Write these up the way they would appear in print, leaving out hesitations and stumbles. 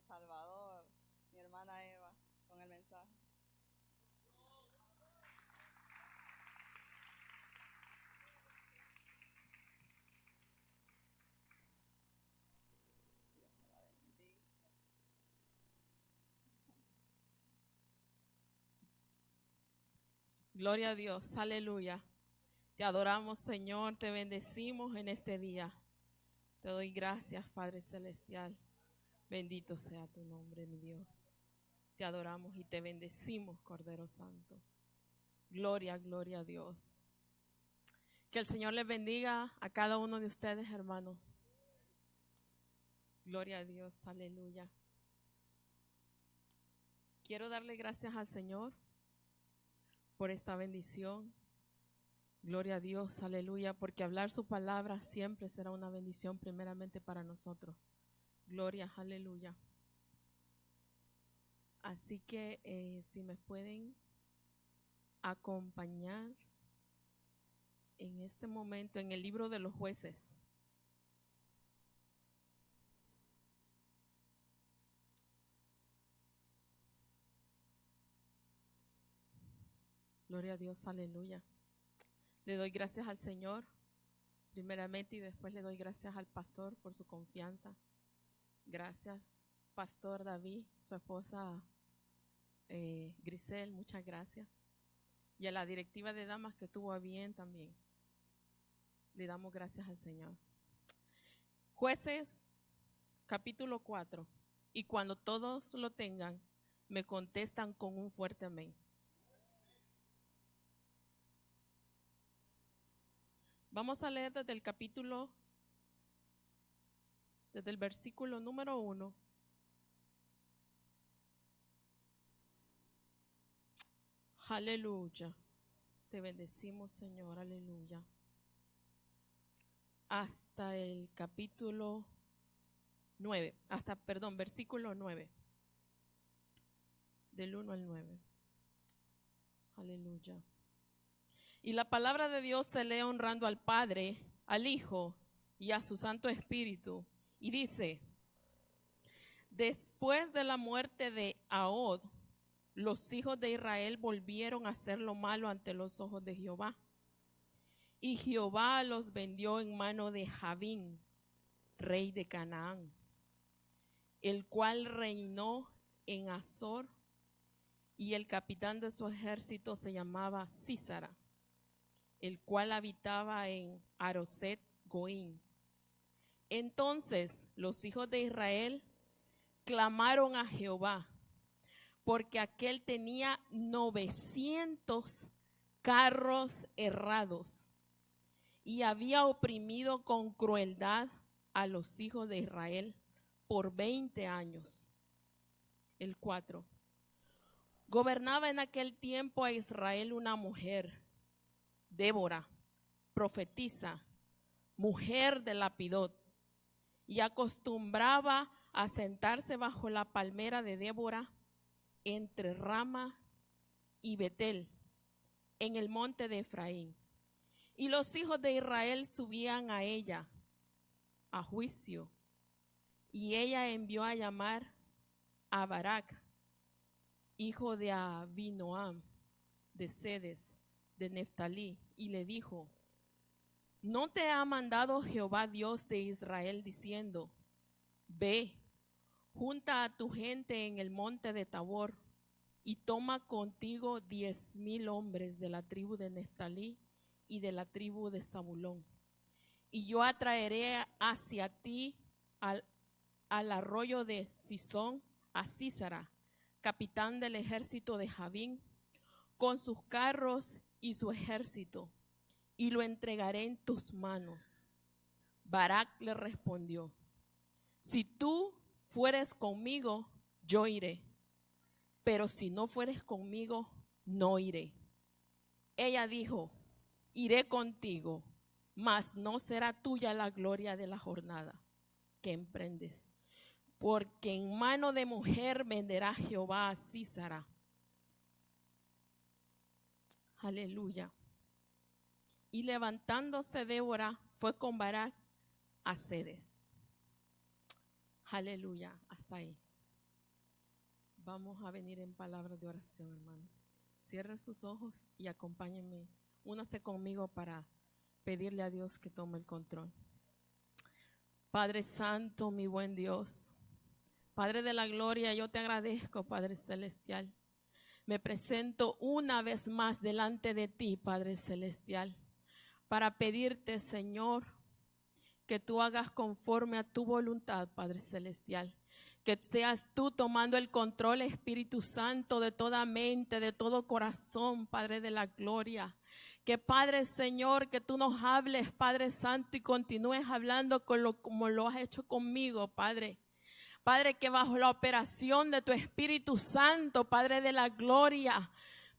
Salvador, mi hermana Eva, con el mensaje. Dios me la bendiga. Gloria a Dios, aleluya. Te adoramos, Señor, te bendecimos en este día. Te doy gracias, Padre Celestial. Bendito sea tu nombre, mi Dios. Te adoramos y te bendecimos, Cordero Santo. Gloria, gloria a Dios. Que el Señor les bendiga a cada uno de ustedes, hermanos. Gloria a Dios, aleluya. Quiero darle gracias al Señor por esta bendición. Gloria a Dios, aleluya, porque hablar su palabra siempre será una bendición primeramente para nosotros. Gloria, aleluya. Así que si me pueden acompañar en este momento en el libro de los Jueces. Gloria a Dios, aleluya. Le doy gracias al Señor, primeramente, y después le doy gracias al pastor por su confianza. Gracias, Pastor David, su esposa Grisel, muchas gracias. Y a la directiva de damas que tuvo a bien también. Le damos gracias al Señor. Jueces, capítulo 4. Y cuando todos lo tengan, me contestan con un fuerte amén. Vamos a leer desde el versículo número 1. Aleluya. Te bendecimos, Señor, aleluya. Hasta el capítulo 9, versículo 9. Del 1 al 9. Aleluya. Y la palabra de Dios se lee honrando al Padre, al Hijo y a su Santo Espíritu. Y dice: después de la muerte de Ahod, los hijos de Israel volvieron a hacer lo malo ante los ojos de Jehová. Y Jehová los vendió en mano de Javín, rey de Canaán, el cual reinó en Azor, y el capitán de su ejército se llamaba Sísara, el cual habitaba en Aroset Goín. Entonces los hijos de Israel clamaron a Jehová, porque aquél tenía 900 carros herrados y había oprimido con crueldad a los hijos de Israel por 20 años. El 4. Gobernaba en aquel tiempo a Israel una mujer, Débora, profetisa, mujer de Lapidot, y acostumbraba a sentarse bajo la palmera de Débora entre Rama y Betel, en el monte de Efraín. Y los hijos de Israel subían a ella a juicio, y ella envió a llamar a Barak, hijo de Abinoam, de Sedes, de Neftalí, y le dijo: ¿no te ha mandado Jehová Dios de Israel diciendo: ve, junta a tu gente en el monte de Tabor, y toma contigo 10,000 hombres de la tribu de Neftalí y de la tribu de Zabulón, y yo atraeré hacia ti al arroyo de Sison a Sísara, capitán del ejército de Javín, con sus carros y su ejército, y lo entregaré en tus manos. Barak le respondió: si tú fueres conmigo, yo iré, pero si no fueres conmigo, no iré. Ella dijo: iré contigo, mas no será tuya la gloria de la jornada que emprendes, porque en mano de mujer venderá Jehová a Sísara. Aleluya. Y levantándose Débora, fue con Barak a Sedes. Aleluya, hasta ahí. Vamos a venir en palabras de oración, hermano. Cierre sus ojos y acompáñenme. Únase conmigo para pedirle a Dios que tome el control. Padre Santo, mi buen Dios, Padre de la gloria, yo te agradezco, Padre Celestial. Me presento una vez más delante de ti, Padre Celestial, para pedirte, Señor, que tú hagas conforme a tu voluntad, Padre Celestial. Que seas tú tomando el control, Espíritu Santo, de toda mente, de todo corazón, Padre de la gloria. Que Padre Señor, que tú nos hables, Padre Santo, y continúes hablando como lo has hecho conmigo, Padre. Padre, que bajo la operación de tu Espíritu Santo, Padre de la gloria,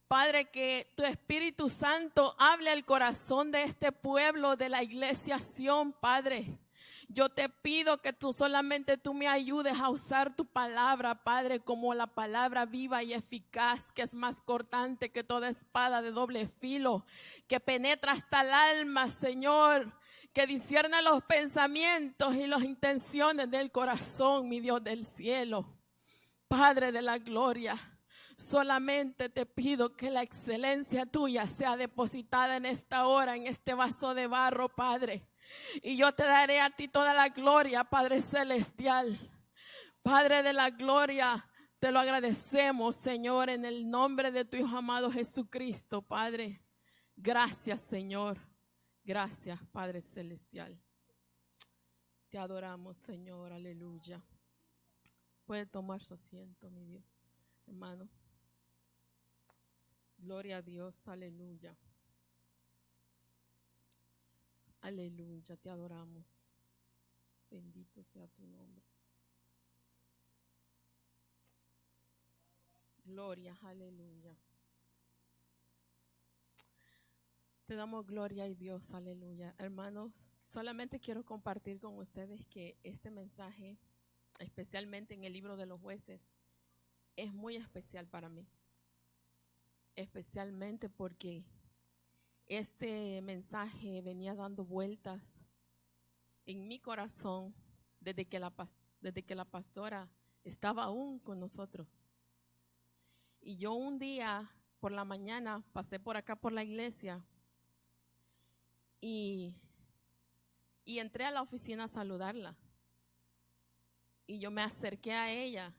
Padre, que tu Espíritu Santo hable al corazón de este pueblo, de la iglesia Sion, Padre. Yo te pido que solamente tú me ayudes a usar tu palabra, Padre, como la palabra viva y eficaz, que es más cortante que toda espada de doble filo, que penetra hasta el alma, Señor, que discierne los pensamientos y las intenciones del corazón, mi Dios del cielo. Padre de la gloria, solamente te pido que la excelencia tuya sea depositada en esta hora, en este vaso de barro, Padre. Y yo te daré a ti toda la gloria, Padre Celestial. Padre de la gloria, te lo agradecemos, Señor, en el nombre de tu Hijo amado Jesucristo, Padre. Gracias, Señor. Gracias, Padre Celestial. Te adoramos, Señor. Aleluya. Puede tomar su asiento, mi Dios, hermano. Gloria a Dios. Aleluya. Aleluya, te adoramos. Bendito sea tu nombre. Gloria, aleluya. Te damos gloria a Dios, aleluya. Hermanos, solamente quiero compartir con ustedes que este mensaje, especialmente en el libro de los jueces, es muy especial para mí. Especialmente porque este mensaje venía dando vueltas en mi corazón desde que la pastora estaba aún con nosotros. Y yo un día por la mañana pasé por acá por la iglesia y entré a la oficina a saludarla. Y yo me acerqué a ella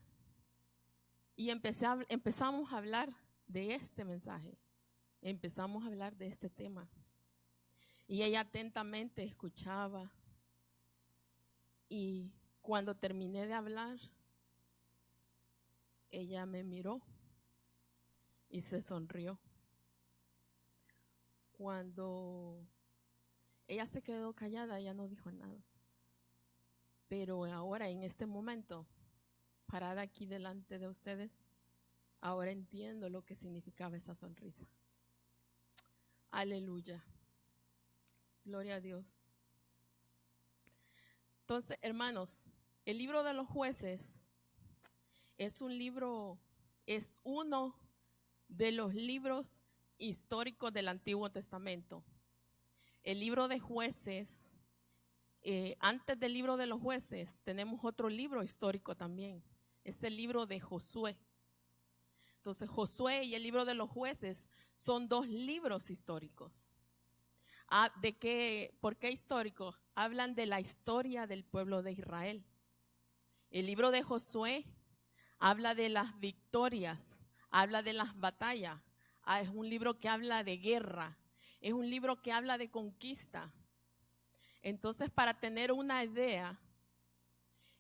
y empezamos a hablar de este mensaje. Empezamos a hablar de este tema. Y ella atentamente escuchaba. Y cuando terminé de hablar, ella me miró y se sonrió. Cuando ella se quedó callada, ella no dijo nada. Pero ahora, en este momento, parada aquí delante de ustedes, ahora entiendo lo que significaba esa sonrisa. Aleluya. Gloria a Dios. Entonces, hermanos, el libro de los jueces es uno de los libros históricos del Antiguo Testamento. El libro de jueces, antes del libro de los jueces, tenemos otro libro histórico también. Es el libro de Josué. Entonces, Josué y el libro de los jueces son dos libros históricos. ¿Por qué históricos? Hablan de la historia del pueblo de Israel. El libro de Josué habla de las victorias, habla de las batallas. Es un libro que habla de guerra, es un libro que habla de conquista. Entonces, para tener una idea,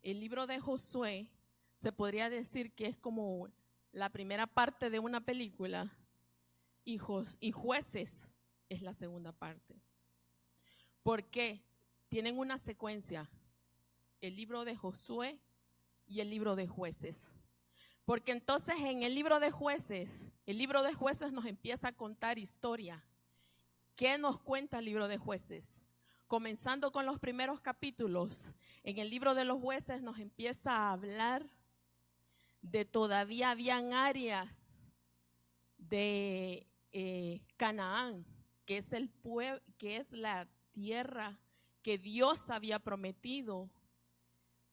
el libro de Josué se podría decir que es como la primera parte de una película y Jueces es la segunda parte. ¿Por qué? Tienen una secuencia, el libro de Josué y el libro de Jueces. Porque entonces en el libro de Jueces nos empieza a contar historia. ¿Qué nos cuenta el libro de Jueces? Comenzando con los primeros capítulos, en el libro de los Jueces nos empieza a hablar de todavía habían áreas de Canaán, que es la tierra que Dios había prometido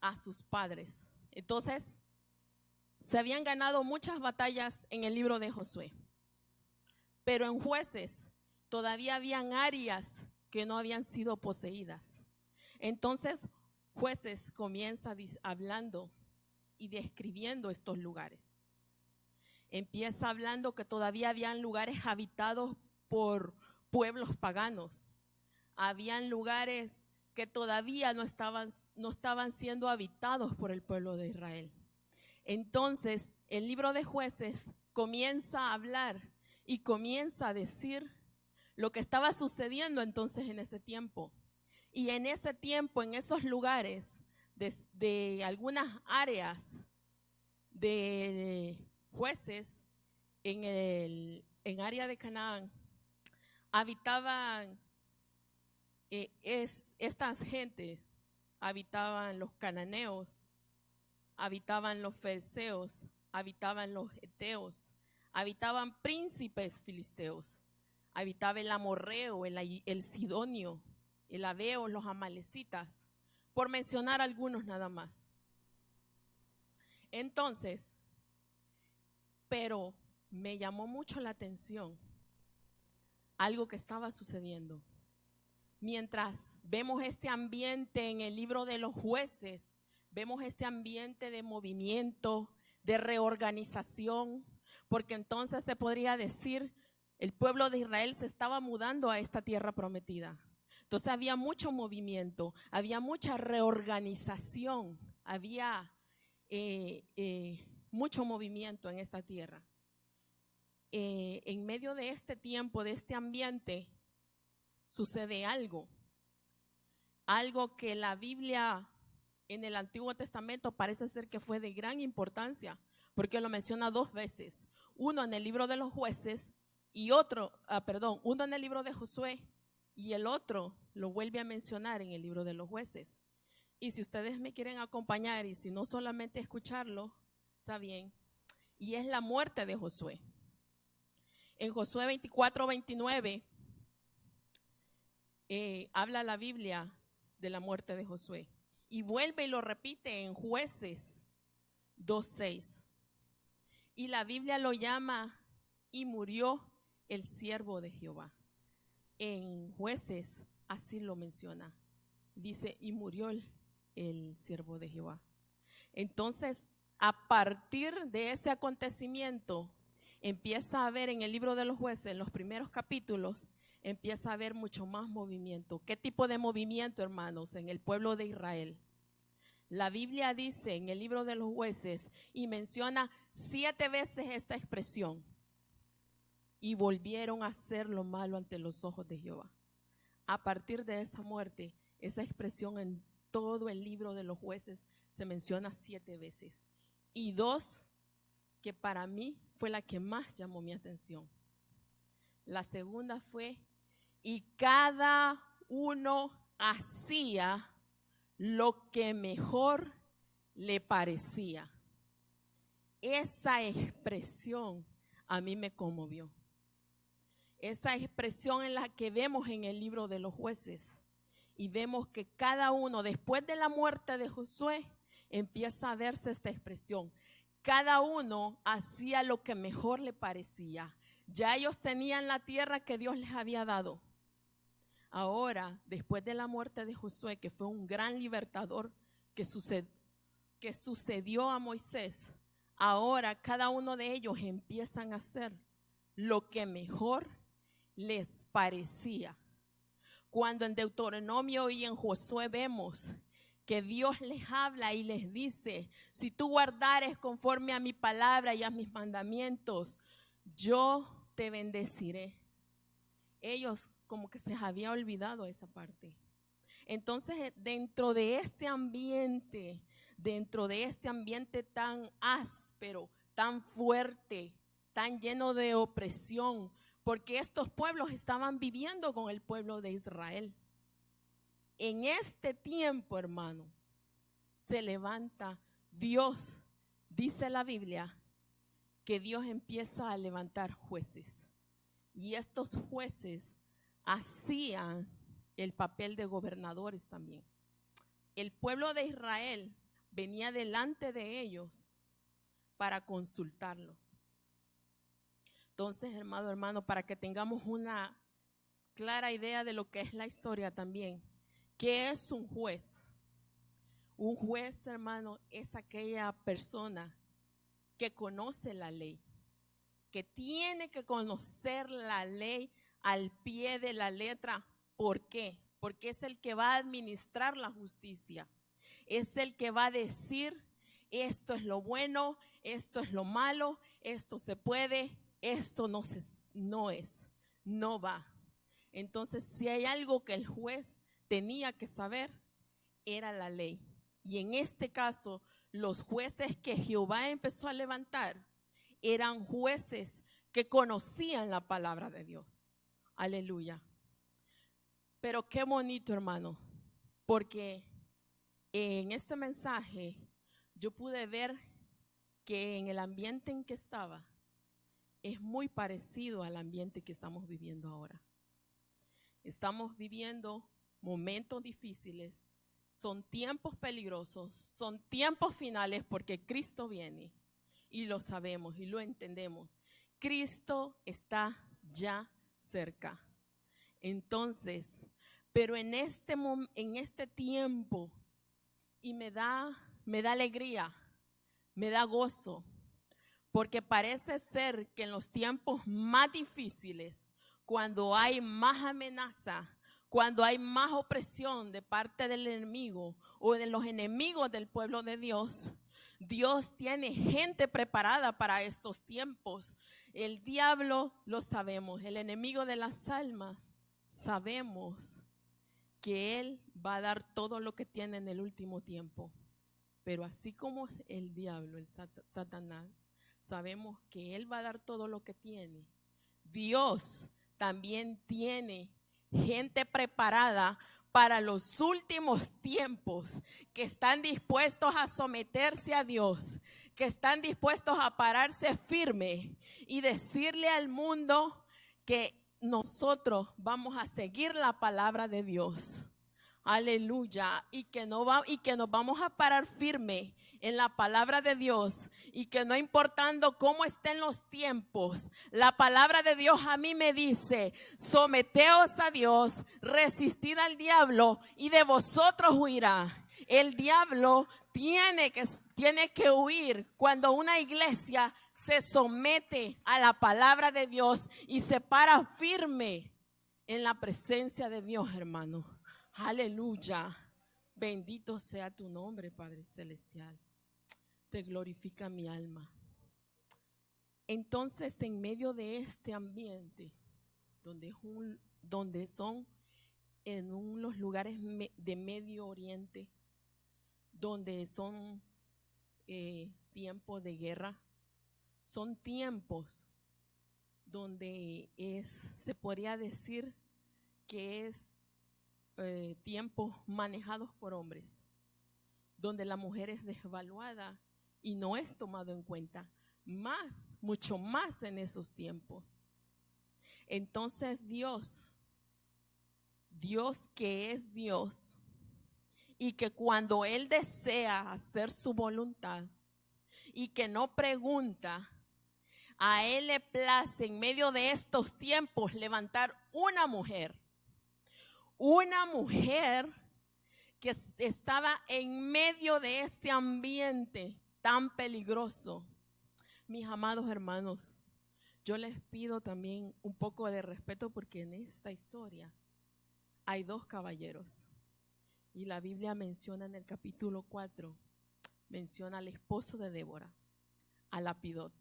a sus padres. Entonces, se habían ganado muchas batallas en el libro de Josué, pero en Jueces todavía habían áreas que no habían sido poseídas. Entonces, Jueces comienza hablando y describiendo estos lugares. Empieza hablando que todavía habían lugares habitados por pueblos paganos. Habían lugares que todavía no estaban siendo habitados por el pueblo de Israel. Entonces, el libro de Jueces comienza a hablar y comienza a decir lo que estaba sucediendo entonces en ese tiempo. Y en ese tiempo, en esos lugares de algunas áreas de Jueces, en área de Canaán, habitaban estas gentes, habitaban los cananeos, habitaban los ferceos, habitaban los heteos, habitaban príncipes filisteos, habitaba el amorreo, el sidonio, el aveo, los amalecitas, por mencionar algunos nada más. Entonces, pero me llamó mucho la atención algo que estaba sucediendo. Mientras vemos este ambiente en el libro de los Jueces, vemos este ambiente de movimiento, de reorganización, porque entonces se podría decir, el pueblo de Israel se estaba mudando a esta tierra prometida. Entonces había mucho movimiento, había mucha reorganización, había mucho movimiento en esta tierra. En medio de este tiempo, de este ambiente, sucede algo que la Biblia en el Antiguo Testamento parece ser que fue de gran importancia, porque lo menciona 2 veces, uno en el libro de los Jueces y uno en el libro de Josué y el otro lo vuelve a mencionar en el libro de los Jueces. Y si ustedes me quieren acompañar y si no solamente escucharlo, está bien. Y es la muerte de Josué. En Josué 24-29 habla la Biblia de la muerte de Josué. Y vuelve y lo repite en Jueces 2:6. Y la Biblia lo llama y murió el siervo de Jehová. En Jueces así lo menciona. Dice, y murió el siervo de Jehová. Entonces, a partir de ese acontecimiento, empieza a haber en el libro de los Jueces, en los primeros capítulos, empieza a haber mucho más movimiento. ¿Qué tipo de movimiento, hermanos, en el pueblo de Israel? La Biblia dice en el libro de los Jueces y menciona 7 veces esta expresión. Y volvieron a hacer lo malo ante los ojos de Jehová. A partir de esa muerte, esa expresión en todo el libro de los Jueces se menciona 7 veces. Y 2 que para mí fue la que más llamó mi atención. La segunda fue, y cada uno hacía lo que mejor le parecía. Esa expresión a mí me conmovió. Esa expresión en la que vemos en el libro de los Jueces. Y vemos que cada uno, después de la muerte de Josué, empieza a verse esta expresión. Cada uno hacía lo que mejor le parecía. Ya ellos tenían la tierra que Dios les había dado. Ahora, después de la muerte de Josué, que fue un gran libertador que sucedió a Moisés, ahora cada uno de ellos empiezan a hacer lo que mejor les parecía. Cuando en Deuteronomio y en Josué vemos que Dios les habla y les dice, si tú guardares conforme a mi palabra y a mis mandamientos, yo te bendeciré. Ellos como que se había olvidado esa parte. Entonces, dentro de este ambiente tan áspero, tan fuerte, tan lleno de opresión, porque estos pueblos estaban viviendo con el pueblo de Israel. En este tiempo, hermano, se levanta Dios, dice la Biblia, que Dios empieza a levantar jueces. Y estos jueces hacían el papel de gobernadores también. El pueblo de Israel venía delante de ellos para consultarlos. Entonces, hermano, para que tengamos una clara idea de lo que es la historia también. ¿Qué es un juez? Un juez, hermano, es aquella persona que conoce la ley, que tiene que conocer la ley al pie de la letra. ¿Por qué? Porque es el que va a administrar la justicia. Es el que va a decir, esto es lo bueno, esto es lo malo, esto se puede, esto no va. Entonces, si hay algo que el juez tenía que saber, era la ley. Y en este caso, los jueces que Jehová empezó a levantar eran jueces que conocían la palabra de Dios. Aleluya. Pero qué bonito, hermano, porque en este mensaje yo pude ver que en el ambiente en que estaba es muy parecido al ambiente que estamos viviendo ahora. Estamos viviendo momentos difíciles, son tiempos peligrosos, son tiempos finales porque Cristo viene y lo sabemos y lo entendemos. Cristo está ya cerca. Entonces, pero en este tiempo, y me da alegría, me da gozo, porque parece ser que en los tiempos más difíciles, cuando hay más amenaza, cuando hay más opresión de parte del enemigo o de los enemigos del pueblo de Dios, Dios tiene gente preparada para estos tiempos. El diablo lo sabemos, el enemigo de las almas, sabemos que él va a dar todo lo que tiene en el último tiempo. Pero así como el diablo, el Satanás, sabemos que él va a dar todo lo que tiene. Dios también tiene gente preparada para los últimos tiempos, que están dispuestos a someterse a Dios, que están dispuestos a pararse firme y decirle al mundo que nosotros vamos a seguir la palabra de Dios. Aleluya. Y que nos vamos a parar firme en la palabra de Dios, y que no importando cómo estén los tiempos, la palabra de Dios a mí me dice: someteos a Dios, resistid al diablo y de vosotros huirá. El diablo tiene que huir cuando una iglesia se somete a la palabra de Dios y se para firme en la presencia de Dios, hermano. Aleluya. Bendito sea tu nombre, Padre Celestial. Te glorifica mi alma. Entonces, en medio de este ambiente, donde son en unos lugares de Medio Oriente, donde son tiempos de guerra, son tiempos donde se podría decir que es tiempos manejados por hombres, donde la mujer es desvaluada y no es tomado en cuenta, mucho más en esos tiempos. Entonces Dios que es Dios, y que cuando Él desea hacer su voluntad y que no pregunta, a Él le place en medio de estos tiempos levantar una mujer que estaba en medio de este ambiente tan peligroso. Mis amados hermanos, yo les pido también un poco de respeto, porque en esta historia hay dos caballeros. Y la Biblia menciona en el capítulo 4, menciona al esposo de Débora, a Lapidot,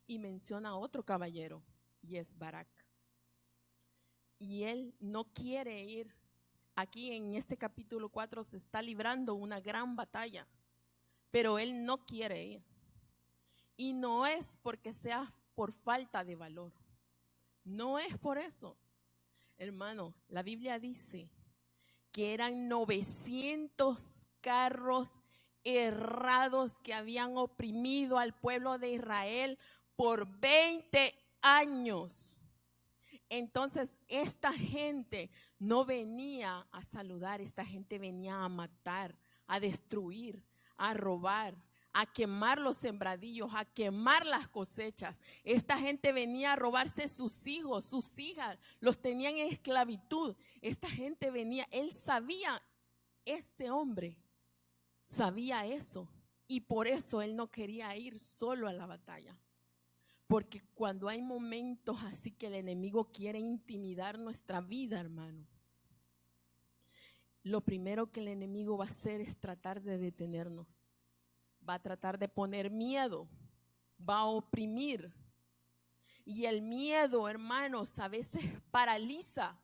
y menciona a otro caballero, y es Barak. Y él no quiere ir. Aquí en este capítulo 4 se está librando una gran batalla, pero él no quiere ir. Y no es porque sea por falta de valor, no es por eso. Hermano, la Biblia dice que eran 900 carros errados que habían oprimido al pueblo de Israel por 20 años. Entonces, esta gente no venía a saludar, esta gente venía a matar, a destruir, a robar, a quemar los sembradillos, a quemar las cosechas. Esta gente venía a robarse sus hijos, sus hijas, los tenían en esclavitud. Esta gente venía, él sabía, este hombre sabía eso, y por eso él no quería ir solo a la batalla. Porque cuando hay momentos así que el enemigo quiere intimidar nuestra vida, hermano, lo primero que el enemigo va a hacer es tratar de detenernos. Va a tratar de poner miedo, va a oprimir. Y el miedo, hermanos, a veces paraliza.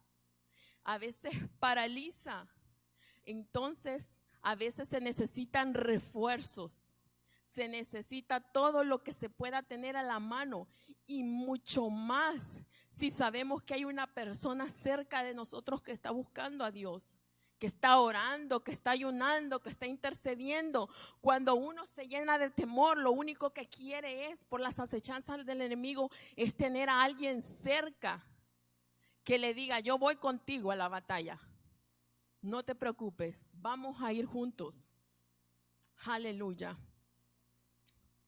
Entonces, a veces se necesitan refuerzos. Se necesita todo lo que se pueda tener a la mano y mucho más si sabemos que hay una persona cerca de nosotros que está buscando a Dios, que está orando, que está ayunando, que está intercediendo. Cuando uno se llena de temor, lo único que quiere es, por las acechanzas del enemigo, es tener a alguien cerca que le diga: yo voy contigo a la batalla, no te preocupes, vamos a ir juntos. Aleluya.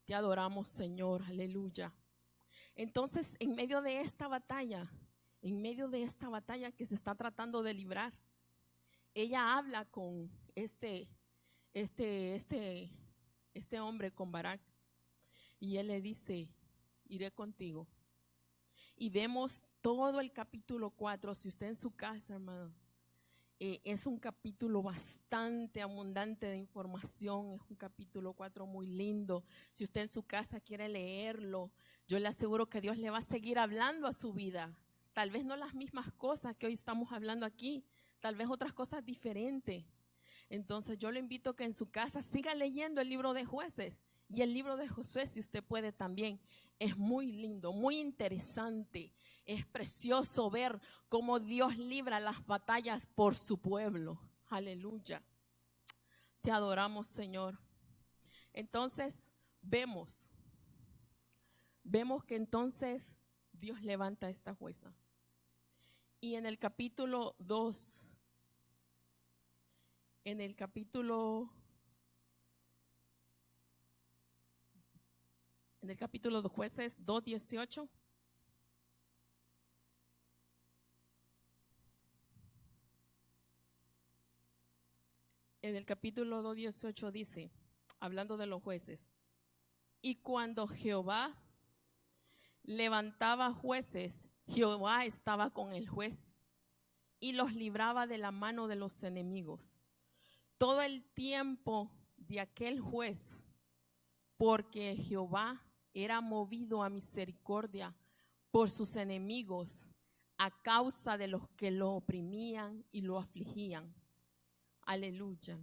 Te adoramos, Señor, aleluya. Entonces, en medio de esta batalla que se está tratando de librar, ella habla con este hombre, con Barak, y él le dice: iré contigo. Y vemos todo el capítulo 4, si usted en su casa, hermano, es un capítulo bastante abundante de información, es un capítulo 4 muy lindo. Si usted en su casa quiere leerlo, yo le aseguro que Dios le va a seguir hablando a su vida. Tal vez no las mismas cosas que hoy estamos hablando aquí, tal vez otras cosas diferentes. Entonces yo le invito a que en su casa siga leyendo el libro de Jueces y el libro de Josué, si usted puede también. Es muy lindo, muy interesante. Es precioso ver cómo Dios libra las batallas por su pueblo. Aleluya. Te adoramos, Señor. Entonces vemos que entonces Dios levanta a esta jueza. Y en el capítulo 2, en el capítulo 2 Jueces 2:18, en el capítulo 2:18 dice, hablando de los jueces: y cuando Jehová levantaba jueces, Jehová estaba con el juez y los libraba de la mano de los enemigos todo el tiempo de aquel juez, porque Jehová era movido a misericordia por sus enemigos a causa de los que lo oprimían y lo afligían. Aleluya.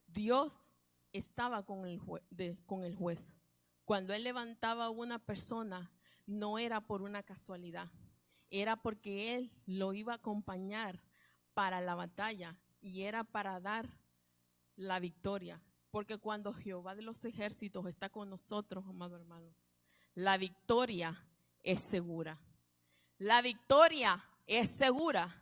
Dios estaba con el juez. Cuando él levantaba a una persona, no era por una casualidad, era porque él lo iba a acompañar para la batalla y era para dar la victoria. Porque cuando Jehová de los ejércitos está con nosotros, amado hermano, la victoria es segura. La victoria es segura.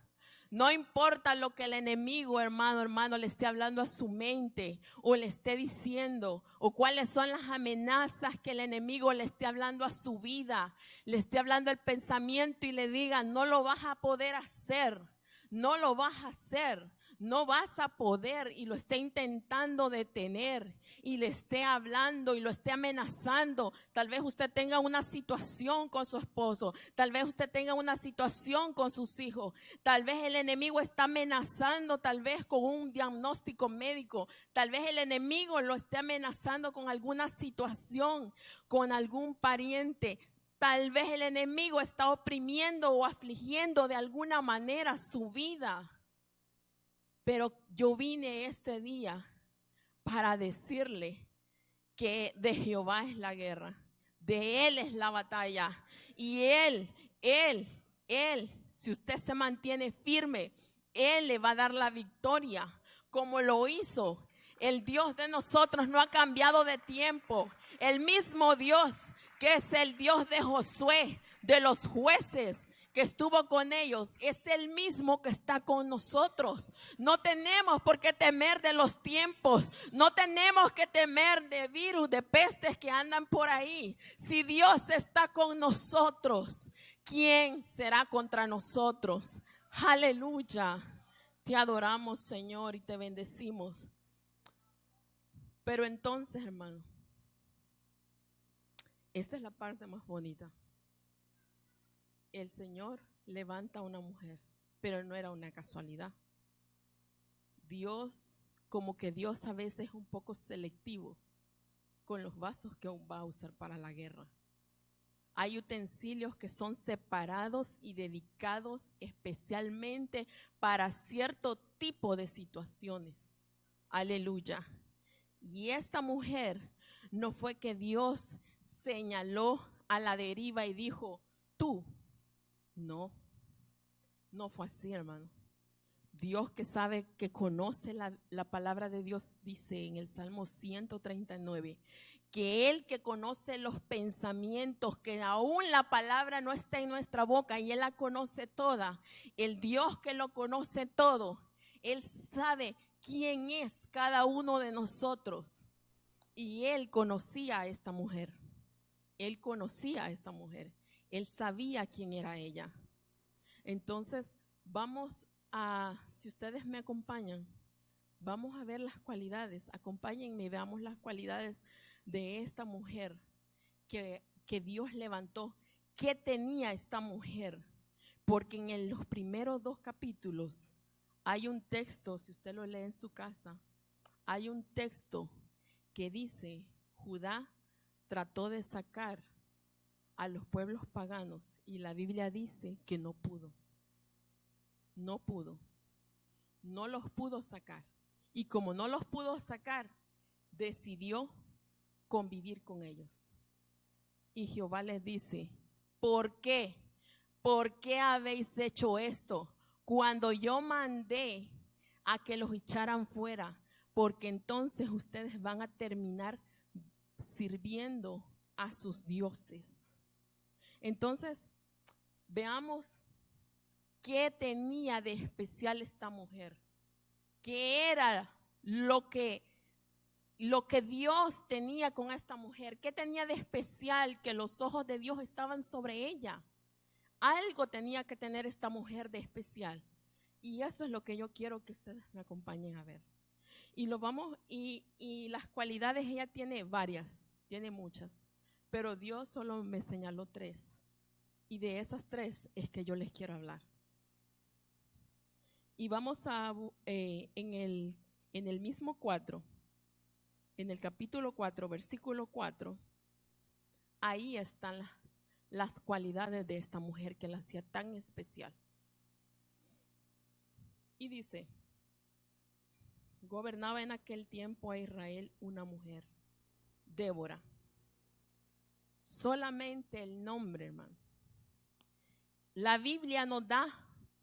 No importa lo que el enemigo, hermano, le esté hablando a su mente o le esté diciendo, o cuáles son las amenazas que el enemigo le esté hablando a su vida, le esté hablando el pensamiento y le diga: no lo vas a poder hacer, no lo vas a hacer, no vas a poder, y lo esté intentando detener y le esté hablando y lo esté amenazando. Tal vez usted tenga una situación con su esposo, tal vez usted tenga una situación con sus hijos, tal vez el enemigo está amenazando, tal vez con un diagnóstico médico, tal vez el enemigo lo esté amenazando con alguna situación, con algún pariente. Tal vez el enemigo está oprimiendo o afligiendo de alguna manera su vida. Pero yo vine este día para decirle que de Jehová es la guerra, de Él es la batalla. Y Él, si usted se mantiene firme, Él le va a dar la victoria, como lo hizo. El Dios de nosotros no ha cambiado de tiempo. El mismo Dios que es el Dios de Josué, de los jueces, que estuvo con ellos es el mismo que está con nosotros. No tenemos por qué temer de los tiempos. No tenemos que temer de virus, de pestes que andan por ahí. Si Dios está con nosotros, ¿quién será contra nosotros? Aleluya. Te adoramos, Señor, y te bendecimos. Pero entonces, hermano, esta es la parte más bonita. El Señor levanta a una mujer, pero no era una casualidad. Dios, como que Dios a veces es un poco selectivo con los vasos que va a usar para la guerra. Hay utensilios que son separados y dedicados especialmente para cierto tipo de situaciones. Aleluya. Y esta mujer no fue que Dios señaló a la deriva y dijo, tú. No fue así, hermano. Dios que sabe, que conoce la palabra de Dios, dice en el Salmo 139, que Él que conoce los pensamientos, que aún la palabra no está en nuestra boca y Él la conoce toda, el Dios que lo conoce todo, Él sabe quién es cada uno de nosotros. Y Él conocía a esta mujer. Él conocía a esta mujer. Él sabía quién era ella. Entonces, vamos a, si ustedes me acompañan, vamos a ver las cualidades. Acompáñenme y veamos las cualidades de esta mujer que Dios levantó. ¿Qué tenía esta mujer? Porque en los primeros 2 capítulos hay un texto, si usted lo lee en su casa, hay un texto que dice, Judá trató de sacar a los pueblos paganos y la Biblia dice que no pudo. No los pudo sacar. Y como no los pudo sacar, decidió convivir con ellos. Y Jehová les dice, ¿por qué? ¿Por qué habéis hecho esto? Cuando yo mandé a que los echaran fuera, porque entonces ustedes van a terminar sirviendo a sus dioses. Entonces, veamos qué tenía de especial esta mujer. ¿Qué era lo que Dios tenía con esta mujer? ¿Qué tenía de especial que los ojos de Dios estaban sobre ella? Algo tenía que tener esta mujer de especial. Y eso es lo que yo quiero que ustedes me acompañen a ver. Y y las cualidades, ella tiene varias, tiene muchas. Pero Dios solo me señaló 3. Y de esas 3 es que yo les quiero hablar. Y vamos a, en el mismo 4, en el capítulo 4, versículo 4, ahí están las cualidades de esta mujer que la hacía tan especial. Y dice, gobernaba en aquel tiempo a Israel una mujer, Débora. Solamente el nombre, hermano. La Biblia nos da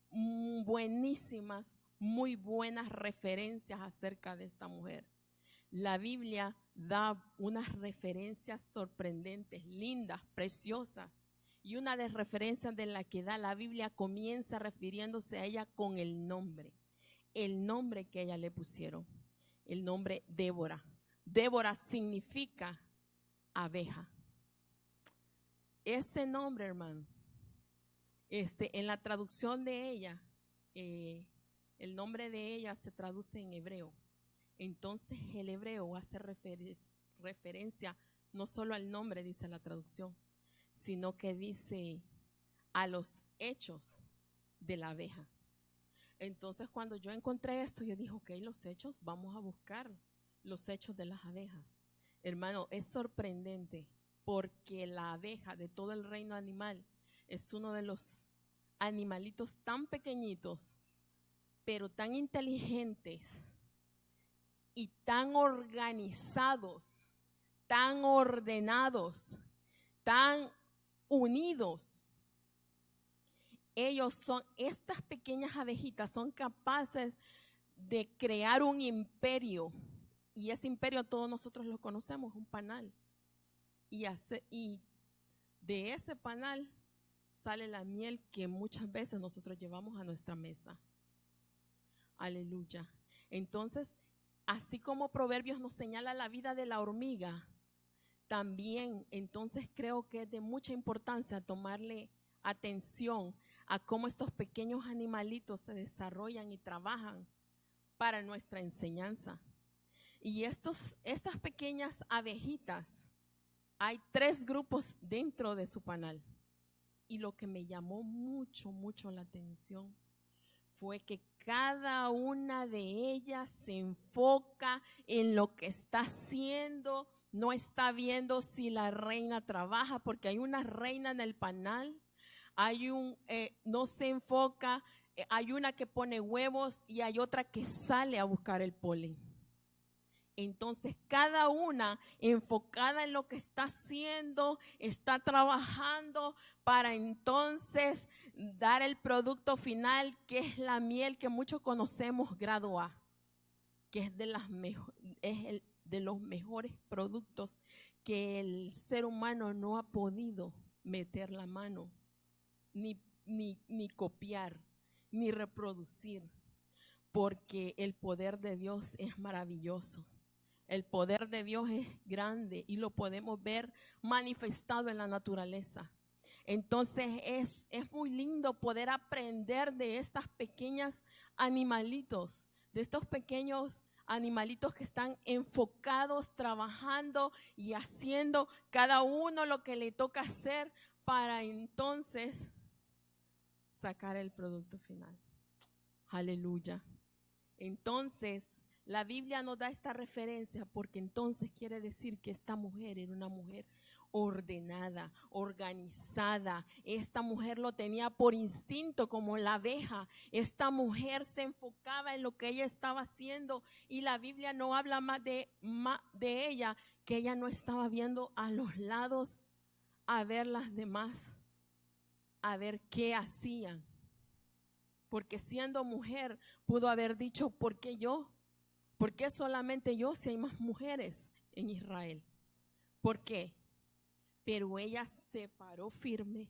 buenísimas, muy buenas referencias acerca de esta mujer. La Biblia da unas referencias sorprendentes, lindas, preciosas. Y una de las referencias de la que da la Biblia comienza refiriéndose a ella con el nombre que ella le pusieron, el nombre Débora. Débora significa abeja. Ese nombre, hermano, en la traducción de ella, el nombre de ella se traduce en hebreo. Entonces el hebreo hace referencia no solo al nombre, dice la traducción, sino que dice a los hechos de la abeja. Entonces cuando yo encontré esto, yo dije, ok, los hechos, vamos a buscar los hechos de las abejas. Hermano, es sorprendente porque la abeja de todo el reino animal es uno de los animalitos tan pequeñitos, pero tan inteligentes y tan organizados, tan ordenados, tan unidos. Estas pequeñas abejitas son capaces de crear un imperio, y ese imperio todos nosotros lo conocemos, un panal. Y de ese panal sale la miel que muchas veces nosotros llevamos a nuestra mesa. Aleluya. Entonces, así como Proverbios nos señala la vida de la hormiga, también entonces creo que es de mucha importancia tomarle atención a cómo estos pequeños animalitos se desarrollan y trabajan para nuestra enseñanza. Y estas pequeñas abejitas, hay 3 grupos dentro de su panal. Y lo que me llamó mucho la atención fue que cada una de ellas se enfoca en lo que está haciendo, no está viendo si la reina trabaja, porque hay una reina en el panal, no se enfoca, hay una que pone huevos y hay otra que sale a buscar el polen. Entonces, cada una enfocada en lo que está haciendo, está trabajando para entonces dar el producto final, que es la miel que muchos conocemos, grado A, que es de los mejores productos que el ser humano no ha podido meter la mano, ni copiar, ni reproducir, porque el poder de Dios es maravilloso. El poder de Dios es grande y lo podemos ver manifestado en la naturaleza. Entonces es muy lindo poder aprender de estas pequeñas animalitos, de estos pequeños animalitos que están enfocados, trabajando y haciendo cada uno lo que le toca hacer para entonces sacar el producto final. Aleluya. Entonces, la Biblia nos da esta referencia porque entonces quiere decir que esta mujer era una mujer ordenada, organizada. Esta mujer lo tenía por instinto como la abeja. Esta mujer se enfocaba en lo que ella estaba haciendo y la Biblia no habla más de ella, que ella no estaba viendo a los lados a ver las demás, a ver qué hacían. Porque siendo mujer pudo haber dicho, ¿por qué yo? ¿Por qué solamente yo si hay más mujeres en Israel? ¿Por qué? Pero ella se paró firme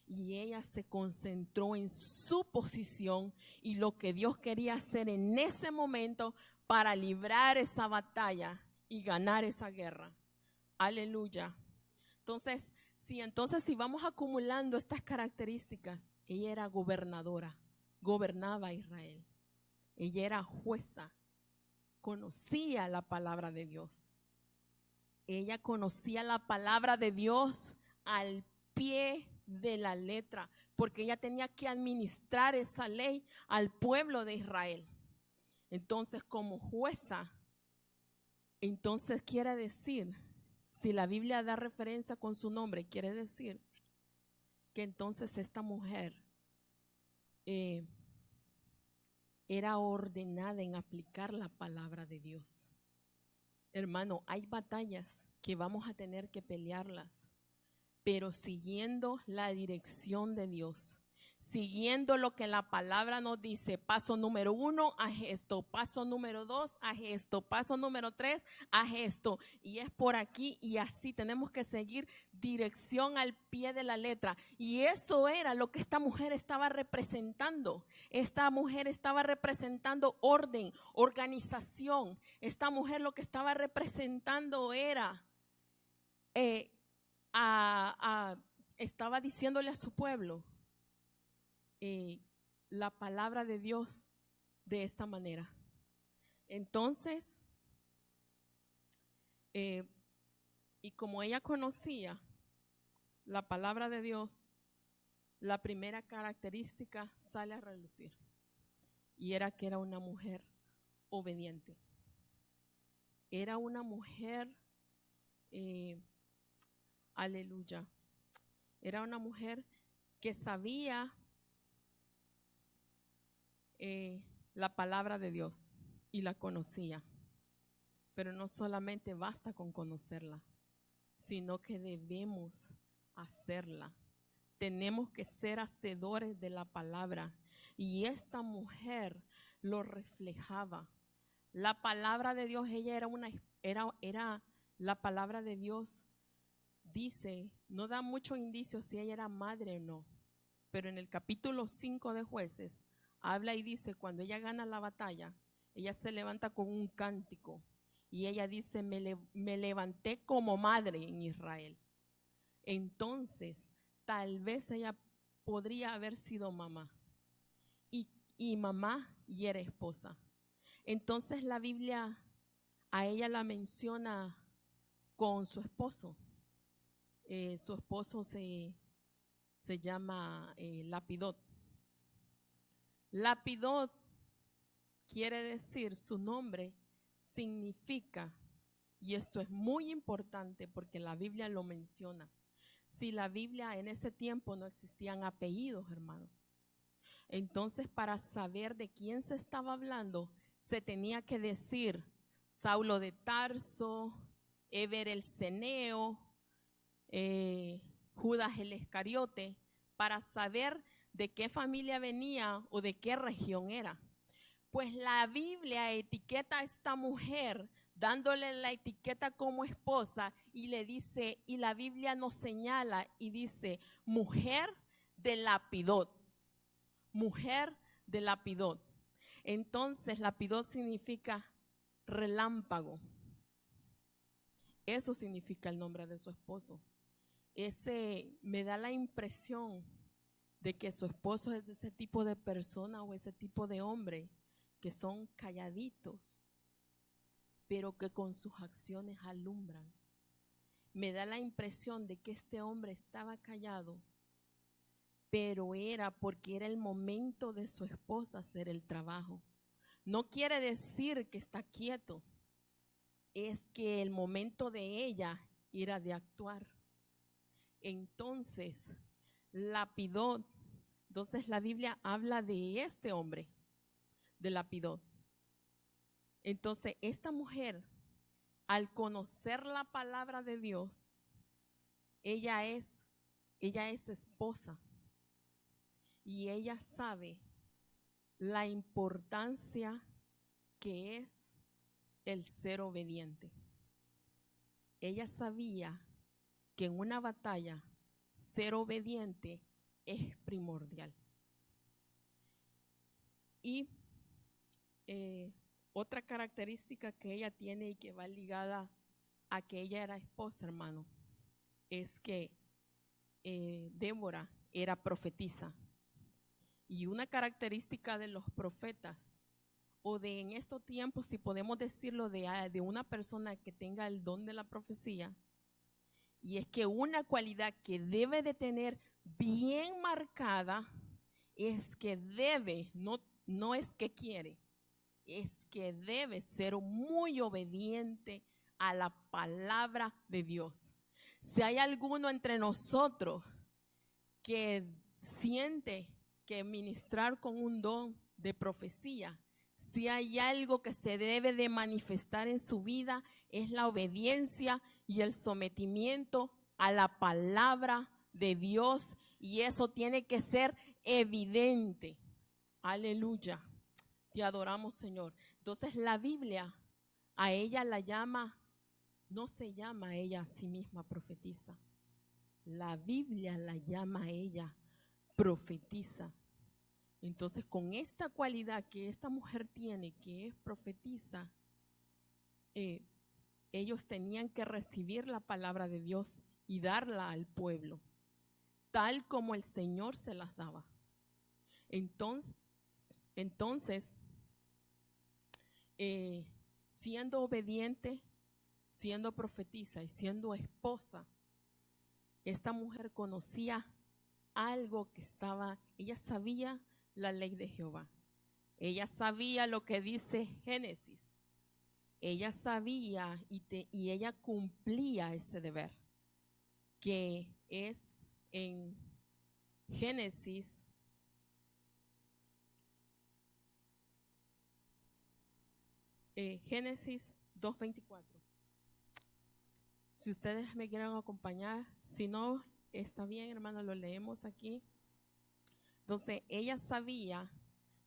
y ella se concentró en su posición y lo que Dios quería hacer en ese momento para librar esa batalla y ganar esa guerra. Aleluya. Entonces, si vamos acumulando estas características, ella era gobernadora, gobernaba a Israel. Ella era jueza, conocía la palabra de Dios. Ella conocía la palabra de Dios al pie de la letra, porque ella tenía que administrar esa ley al pueblo de Israel. Entonces, como jueza, entonces quiere decir, si la Biblia da referencia con su nombre, quiere decir que entonces esta mujer era ordenada en aplicar la palabra de Dios. Hermano, hay batallas que vamos a tener que pelearlas, pero siguiendo la dirección de Dios, siguiendo lo que la palabra nos dice. Paso número 1, haz esto. Paso número 2, haz esto. Paso número 3, haz esto. Y es por aquí y así tenemos que seguir dirección al pie de la letra. Y eso era lo que esta mujer estaba representando. Esta mujer estaba representando orden, organización. Esta mujer lo que estaba representando era estaba diciéndole a su pueblo la palabra de Dios de esta manera. Entonces, y como ella conocía la palabra de Dios, la primera característica sale a relucir, y era que era una mujer obediente. Era una mujer, aleluya, era una mujer que sabía la palabra de Dios y la conocía. Pero no solamente basta con conocerla, sino que debemos hacerla. Tenemos que ser hacedores de la palabra. Y esta mujer lo reflejaba. La palabra de Dios, ella era la palabra de Dios, dice, no da mucho indicio si ella era madre o no. pero en el capítulo 5 de Jueces habla y dice, cuando ella gana la batalla, ella se levanta con un cántico y ella dice, me levanté como madre en Israel. Entonces, tal vez ella podría haber sido mamá y mamá y era esposa. Entonces la Biblia a ella la menciona con su esposo. Su esposo se llama Lapidot. Lapidot quiere decir, su nombre significa, y esto es muy importante porque la Biblia lo menciona. Si la Biblia en ese tiempo no existían apellidos, hermano. Entonces, para saber de quién se estaba hablando, se tenía que decir Saulo de Tarso, Eber el Ceneo, Judas el Iscariote, para saber de qué familia venía o de qué región era. Pues la Biblia etiqueta a esta mujer, dándole la etiqueta como esposa, y le dice, y la Biblia nos señala y dice, mujer de Lapidot, mujer de Lapidot. Entonces, Lapidot significa relámpago. Eso significa el nombre de su esposo. Ese me da la impresión de que su esposo es de ese tipo de persona o ese tipo de hombre que son calladitos, pero que con sus acciones alumbran. Me da la impresión de que este hombre estaba callado, pero era porque era el momento de su esposa hacer el trabajo. No quiere decir que está quieto, es que el momento de ella era de actuar. Entonces, Lapidot, entonces la Biblia habla de este hombre, de Lapidot. Entonces, esta mujer, al conocer la palabra de Dios, ella es esposa y ella sabe la importancia que es el ser obediente. Ella sabía que en una batalla ser obediente es primordial. Y otra característica que ella tiene y que va ligada a que ella era esposa, hermano, es que Débora era profetisa. Y una característica de los profetas, o de en estos tiempos, si podemos decirlo, de una persona que tenga el don de la profecía, y es que una cualidad que debe de tener bien marcada es que debe, no es que quiere, es que debe ser muy obediente a la palabra de Dios. Si hay alguno entre nosotros que siente que ministrar con un don de profecía, si hay algo que se debe de manifestar en su vida, es la obediencia y el sometimiento a la palabra de Dios, y eso tiene que ser evidente. Aleluya. Te adoramos, Señor. Entonces la Biblia a ella la llama, no se llama a ella a sí misma profetisa. La Biblia la llama a ella profetisa. Entonces, con esta cualidad que esta mujer tiene, que es profetisa, ellos tenían que recibir la palabra de Dios y darla al pueblo, tal como el Señor se las daba. Entonces, siendo obediente, siendo profetisa y siendo esposa, esta mujer conocía algo que ella sabía la ley de Jehová. Ella sabía lo que dice Génesis. Ella sabía y ella cumplía ese deber, que es en Génesis 2:24. Si ustedes me quieren acompañar, si no, está bien, hermano, lo leemos aquí. Entonces, ella sabía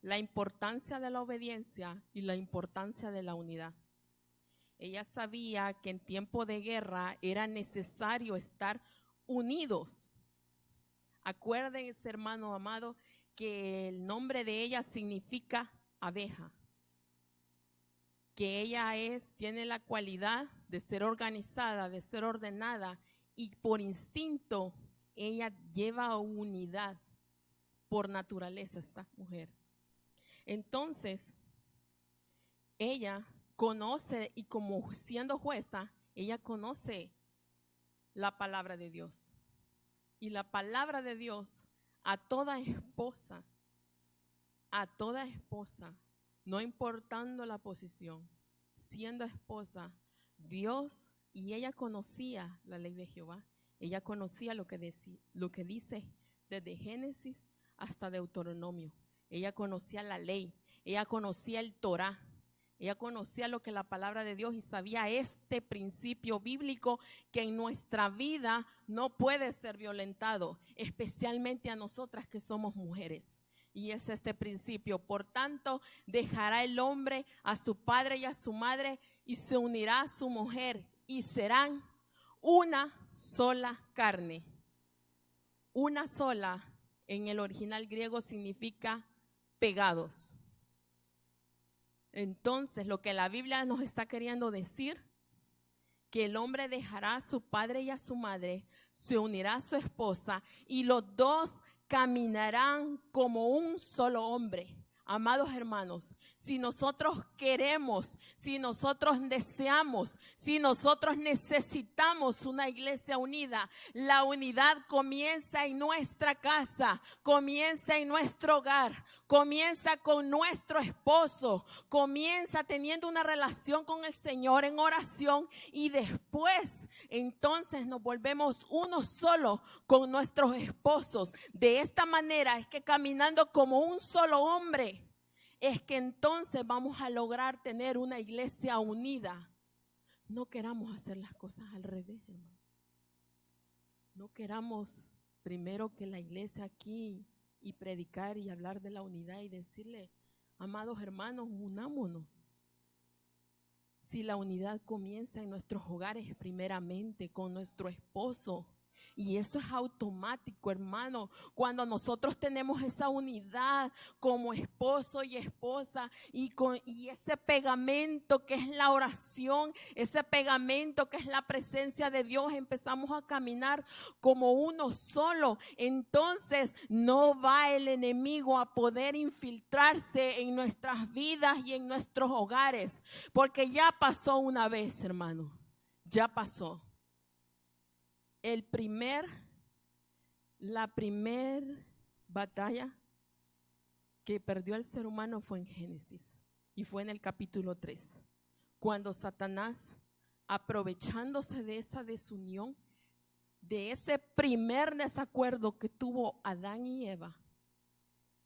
la importancia de la obediencia y la importancia de la unidad. Ella sabía que en tiempo de guerra era necesario estar unidos Acuérdense, hermano amado, que el nombre de ella significa abeja. Que ella tiene la cualidad de ser organizada, de ser ordenada, y por instinto ella lleva unidad por naturaleza, esta mujer. Entonces, ella conoce, y como siendo jueza, ella conoce la palabra de Dios. Y la palabra de Dios a toda esposa, no importando la posición, siendo esposa, Dios, y ella conocía la ley de Jehová, ella conocía lo que dice desde Génesis hasta Deuteronomio. Ella conocía la ley, ella conocía el Torá, ella conocía lo que la palabra de Dios y sabía este principio bíblico que en nuestra vida no puede ser violentado, especialmente a nosotras que somos mujeres. Y es este principio: por tanto, dejará el hombre a su padre y a su madre y se unirá a su mujer y serán una sola carne. Una sola en el original griego significa pegados. Entonces, lo que la Biblia nos está queriendo decir, que el hombre dejará a su padre y a su madre, se unirá a su esposa y los dos caminarán como un solo hombre. Amados hermanos, si nosotros queremos, si nosotros deseamos, si nosotros necesitamos una iglesia unida, la unidad comienza en nuestra casa, comienza en nuestro hogar, comienza con nuestro esposo, comienza teniendo una relación con el Señor en oración y después entonces nos volvemos uno solo con nuestros esposos. De esta manera es que caminando como un solo hombre, es que entonces vamos a lograr tener una iglesia unida. No queramos hacer las cosas al revés, hermano. No queramos primero que la iglesia aquí y predicar y hablar de la unidad y decirle, amados hermanos, unámonos. Si la unidad comienza en nuestros hogares primeramente con nuestro esposo. Y eso es automático, hermano. Cuando nosotros tenemos esa unidad como esposo y esposa y ese pegamento que es la oración, ese pegamento que es la presencia de Dios, empezamos a caminar como uno solo. Entonces no va el enemigo a poder infiltrarse en nuestras vidas y en nuestros hogares, porque ya pasó una vez, hermano. Ya pasó. La primer batalla que perdió el ser humano fue en Génesis y fue en el capítulo 3, cuando Satanás, aprovechándose de esa desunión, de ese primer desacuerdo que tuvo Adán y Eva,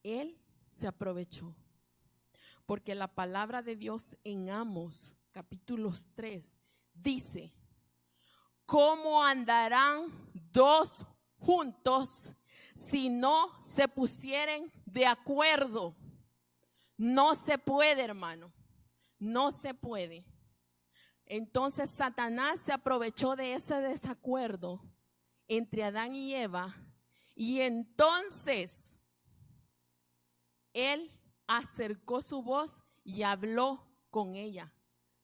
él se aprovechó, porque la palabra de Dios en Amos capítulo 3 dice: ¿cómo andarán dos juntos si no se pusieren de acuerdo? No se puede, hermano. No se puede. Entonces Satanás se aprovechó de ese desacuerdo entre Adán y Eva, y entonces él acercó su voz y habló con ella.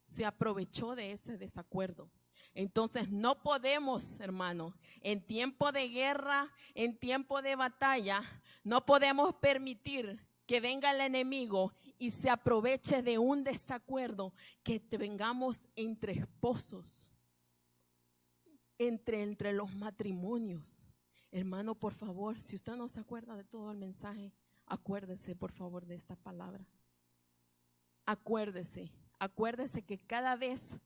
Se aprovechó de ese desacuerdo. Entonces no podemos, hermano, en tiempo de guerra, en tiempo de batalla, no podemos permitir que venga el enemigo y se aproveche de un desacuerdo que tengamos entre esposos, entre los matrimonios. Hermano, por favor, si usted no se acuerda de todo el mensaje, acuérdese por favor de esta palabra. Acuérdese que cada vez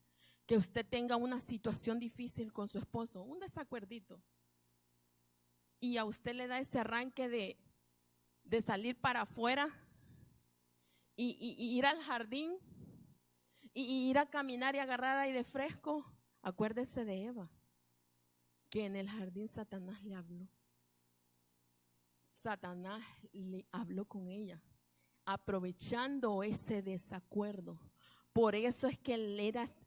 que usted tenga una situación difícil con su esposo, un desacuerdito, y a usted le da ese arranque de salir para afuera y ir al jardín y ir a caminar y agarrar aire fresco, acuérdese de Eva, que en el jardín Satanás le habló. Satanás le habló con ella, aprovechando ese desacuerdo. Por eso es que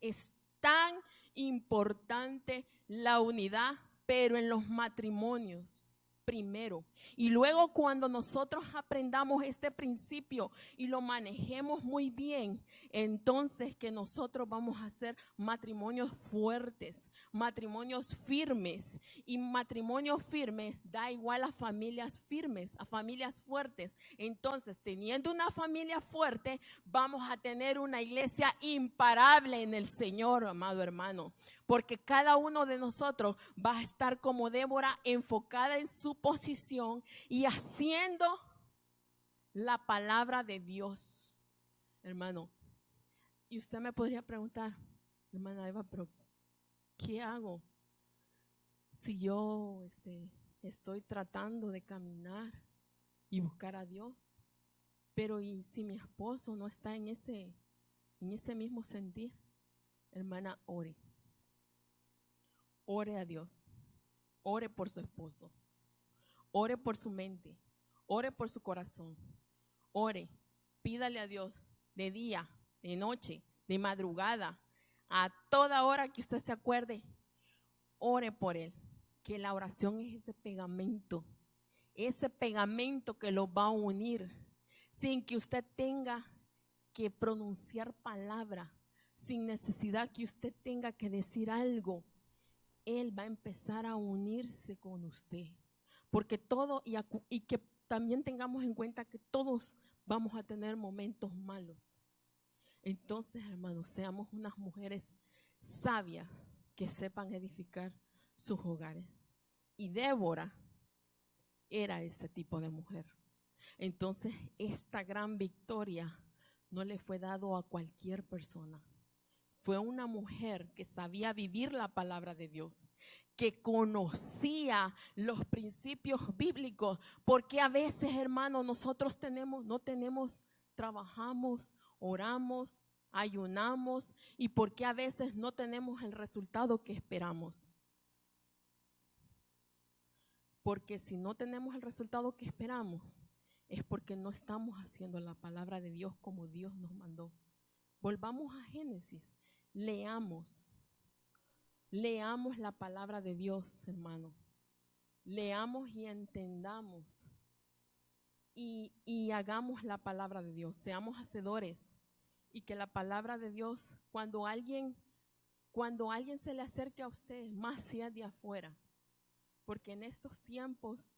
es tan importante la unidad, pero en los matrimonios. primero. Y luego cuando nosotros aprendamos este principio y lo manejemos muy bien, entonces que nosotros vamos a hacer matrimonios fuertes, matrimonios firmes. Y matrimonios firmes da igual a familias firmes, a familias fuertes. Entonces, teniendo una familia fuerte, vamos a tener una iglesia imparable en el Señor, amado hermano. Porque cada uno de nosotros va a estar como Débora, enfocada en su posición y haciendo la palabra de Dios, hermano. Y usted me podría preguntar, hermana Eva, pero ¿qué hago si yo estoy tratando de caminar y buscar a Dios? Pero ¿y si mi esposo no está en ese mismo sentir? Hermana, ore. Ore a Dios. Ore por su esposo. Ore por su mente. Ore por su corazón. Ore. Pídale a Dios de día, de noche, de madrugada, a toda hora que usted se acuerde. Ore por él. Que la oración es ese pegamento que lo va a unir, sin que usted tenga que pronunciar palabra, sin necesidad que usted tenga que decir algo. Él va a empezar a unirse con usted. Porque todo, y que también tengamos en cuenta que todos vamos a tener momentos malos. Entonces, hermanos, seamos unas mujeres sabias que sepan edificar sus hogares. Y Débora era ese tipo de mujer. Entonces, esta gran victoria no le fue dado a cualquier persona. Fue una mujer que sabía vivir la palabra de Dios, que conocía los principios bíblicos, porque a veces, hermanos, nosotros trabajamos, oramos, ayunamos, y porque a veces no tenemos el resultado que esperamos. Porque si no tenemos el resultado que esperamos, es porque no estamos haciendo la palabra de Dios como Dios nos mandó. Volvamos a Génesis. Leamos la palabra de Dios, hermano. Leamos y entendamos y hagamos la palabra de Dios. Seamos hacedores y que la palabra de Dios, cuando alguien se le acerque a usted, más sea de afuera, porque en estos tiempos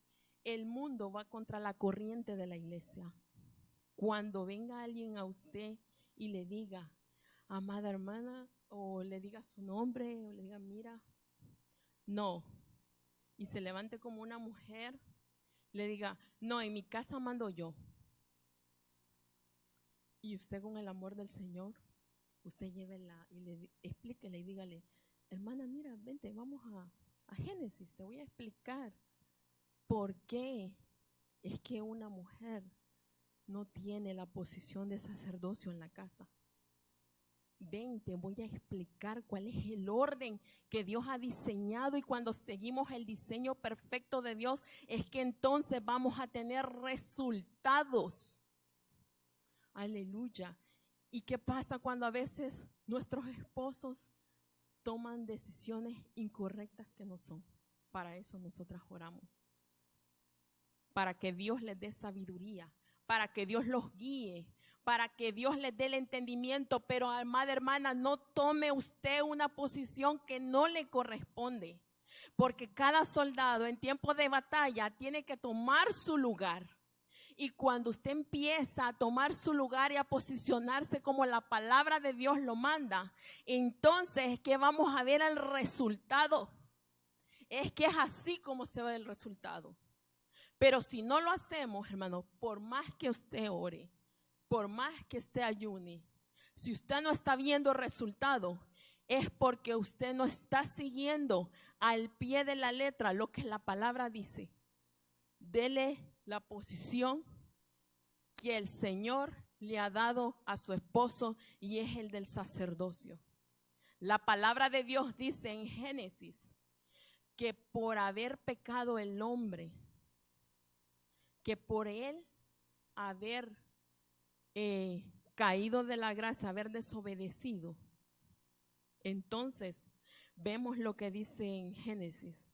el mundo va contra la corriente de la iglesia. Cuando venga alguien a usted y le diga, amada hermana, o le diga su nombre, o le diga, mira, no, y se levante como una mujer, le diga, no, en mi casa mando yo. Y usted con el amor del Señor, usted llévela y le explíquele y dígale, hermana, mira, vente, vamos a Génesis, te voy a explicar por qué es que una mujer no tiene la posición de sacerdocio en la casa. Ven, te voy a explicar cuál es el orden que Dios ha diseñado, y cuando seguimos el diseño perfecto de Dios es que entonces vamos a tener resultados. Aleluya. ¿Y qué pasa cuando a veces nuestros esposos toman decisiones incorrectas que no son? Para eso nosotras oramos. Para que Dios les dé sabiduría, para que Dios los guíe, para que Dios les dé el entendimiento. Pero, amada hermana, no tome usted una posición que no le corresponde, porque cada soldado en tiempo de batalla tiene que tomar su lugar. Y cuando usted empieza a tomar su lugar y a posicionarse como la palabra de Dios lo manda, entonces es que vamos a ver el resultado. Es que es así como se ve el resultado. Pero si no lo hacemos, hermano, por más que usted ore, por más que usted ayune, si usted no está viendo resultado, es porque usted no está siguiendo al pie de la letra lo que la palabra dice. Dele la posición que el Señor le ha dado a su esposo, y es el del sacerdocio. La palabra de Dios dice en Génesis que por haber pecado el hombre, que por él haber caído de la gracia, haber desobedecido, entonces vemos lo que dice en Génesis.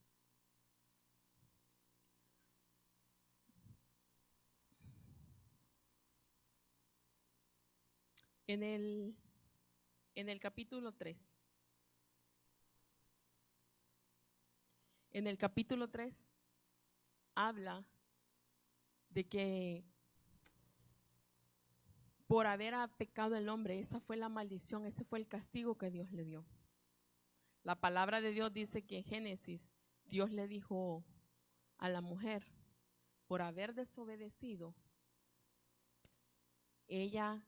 En el capítulo 3. En el capítulo 3 habla de que por haber pecado el hombre, esa fue la maldición, ese fue el castigo que Dios le dio. La palabra de Dios dice que en Génesis, Dios le dijo a la mujer, por haber desobedecido, ella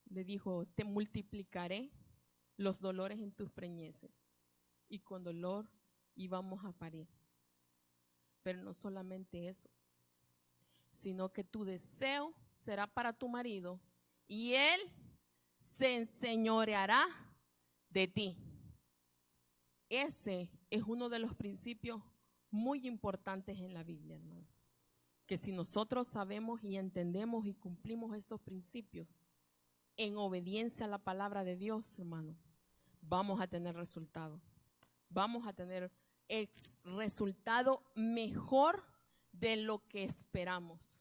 le dijo, te multiplicaré los dolores en tus preñeces, y con dolor íbamos a parir. Pero no solamente eso, sino que tu deseo será para tu marido y él se enseñoreará de ti. Ese es uno de los principios muy importantes en la Biblia, hermano. Que si nosotros sabemos y entendemos y cumplimos estos principios en obediencia a la palabra de Dios, hermano, vamos a tener resultado. Vamos a tener resultado mejor de lo que esperamos.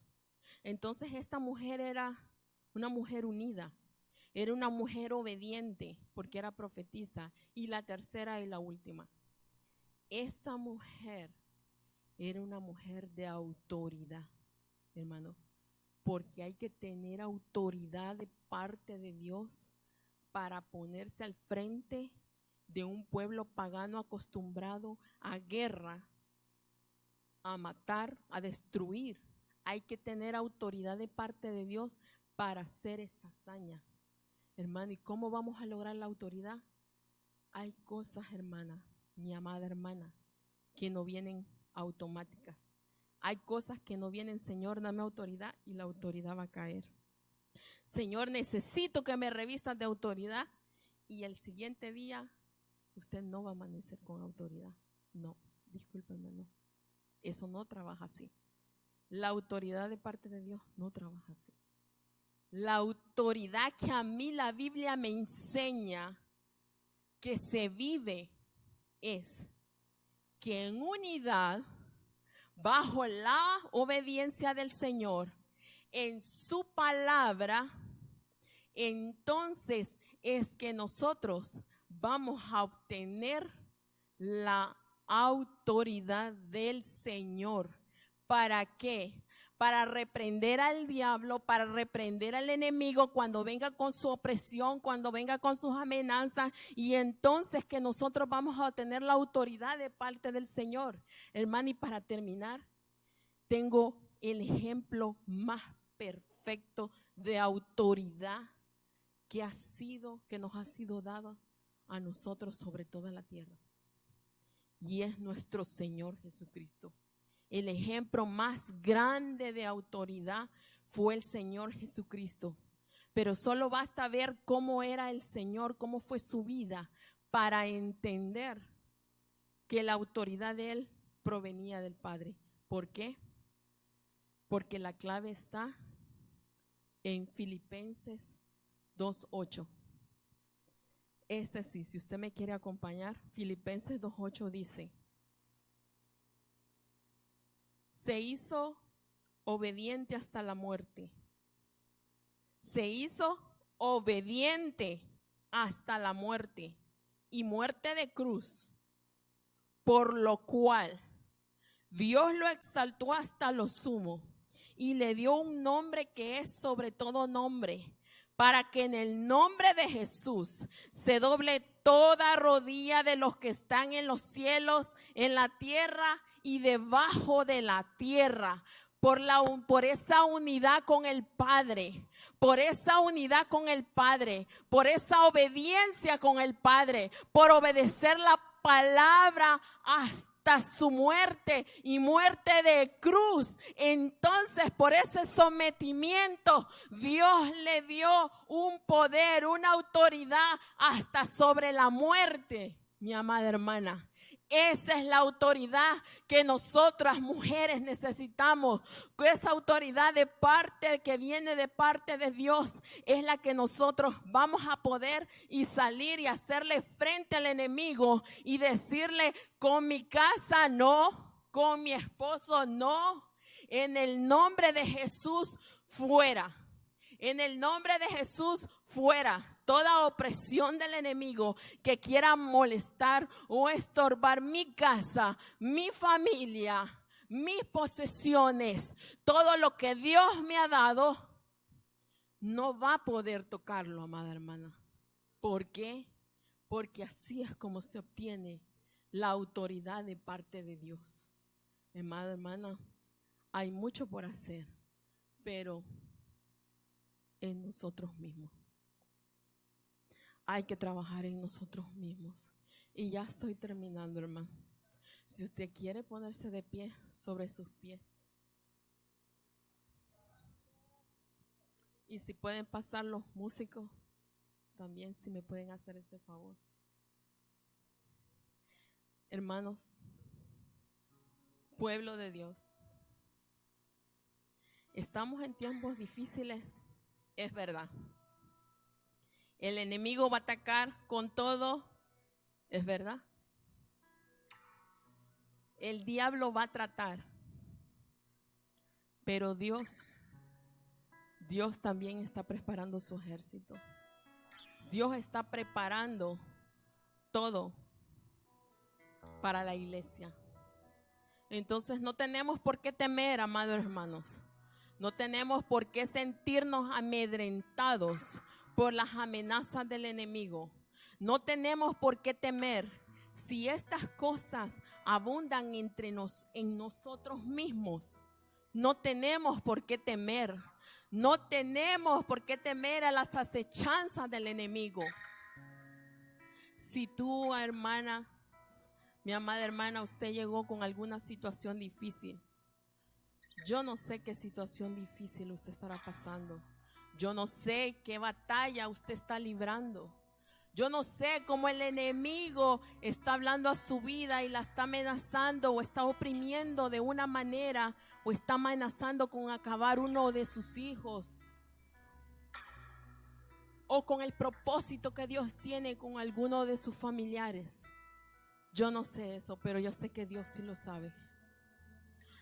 Entonces esta mujer era una mujer unida, era una mujer obediente porque era profetisa. Y la tercera y la última, esta mujer era una mujer de autoridad, hermano, porque hay que tener autoridad de parte de Dios para ponerse al frente de un pueblo pagano acostumbrado a guerra, a matar, a destruir. Hay que tener autoridad de parte de Dios para hacer esa hazaña, hermano. ¿Y cómo vamos a lograr la autoridad? Hay cosas, hermana, mi amada hermana, que no vienen automáticas. Hay cosas que no vienen, Señor, dame autoridad, y la autoridad va a caer. Señor, necesito que me revistas de autoridad, y el siguiente día usted no va a amanecer con autoridad. No, discúlpeme, no. Eso no trabaja así. La autoridad de parte de Dios no trabaja así. La autoridad que a mí la Biblia me enseña que se vive es que en unidad, bajo la obediencia del Señor, en su palabra, entonces es que nosotros vamos a obtener la autoridad del Señor. ¿Para qué? Para reprender al diablo, para reprender al enemigo cuando venga con su opresión, cuando venga con sus amenazas, y entonces que nosotros vamos a obtener la autoridad de parte del Señor. Hermano, y para terminar, tengo el ejemplo más perfecto de autoridad que nos ha sido dado a nosotros sobre toda la tierra. Y es nuestro Señor Jesucristo. El ejemplo más grande de autoridad fue el Señor Jesucristo. Pero solo basta ver cómo era el Señor, cómo fue su vida, para entender que la autoridad de Él provenía del Padre. ¿Por qué? Porque la clave está en Filipenses 2:8. Sí, si usted me quiere acompañar, Filipenses 2:8 dice: se hizo obediente hasta la muerte. Se hizo obediente hasta la muerte, y muerte de cruz, por lo cual Dios lo exaltó hasta lo sumo y le dio un nombre que es sobre todo nombre, para que en el nombre de Jesús se doble toda rodilla de los que están en los cielos, en la tierra y debajo de la tierra. Por esa unidad con el Padre, por esa unidad con el Padre, por esa obediencia con el Padre, por obedecer la palabra hasta su muerte y muerte de cruz. Entonces, por ese sometimiento, Dios le dio un poder, una autoridad hasta sobre la muerte, mi amada hermana. Esa es la autoridad que nosotras mujeres necesitamos. Esa autoridad de parte que viene de parte de Dios es la que nosotros vamos a poder y salir y hacerle frente al enemigo y decirle: con mi casa no, con mi esposo no, en el nombre de Jesús fuera. En el nombre de Jesús, fuera toda opresión del enemigo que quiera molestar o estorbar mi casa, mi familia, mis posesiones, todo lo que Dios me ha dado, no va a poder tocarlo, amada hermana. ¿Por qué? Porque así es como se obtiene la autoridad de parte de Dios. Amada hermana, hay mucho por hacer, pero en nosotros mismos. Hay que trabajar en nosotros mismos. Y ya estoy terminando, hermano. Si usted quiere ponerse de pie sobre sus pies. Y si pueden pasar los músicos, también si me pueden hacer ese favor. Hermanos, pueblo de Dios, estamos en tiempos difíciles, es verdad. El enemigo va a atacar con todo, es verdad. El diablo va a tratar, pero Dios también está preparando su ejército. Dios está preparando todo para la iglesia. Entonces no tenemos por qué temer, amados hermanos. No tenemos por qué sentirnos amedrentados por las amenazas del enemigo. No tenemos por qué temer. Si estas cosas abundan en nosotros mismos, no tenemos por qué temer. No tenemos por qué temer a las acechanzas del enemigo. Si tú, hermana, mi amada hermana, usted llegó con alguna situación difícil, yo no sé qué situación difícil usted estará pasando. Yo no sé qué batalla usted está librando. Yo no sé cómo el enemigo está hablando a su vida y la está amenazando o está oprimiendo de una manera o está amenazando con acabar uno de sus hijos o con el propósito que Dios tiene con alguno de sus familiares. Yo no sé eso, pero yo sé que Dios sí lo sabe.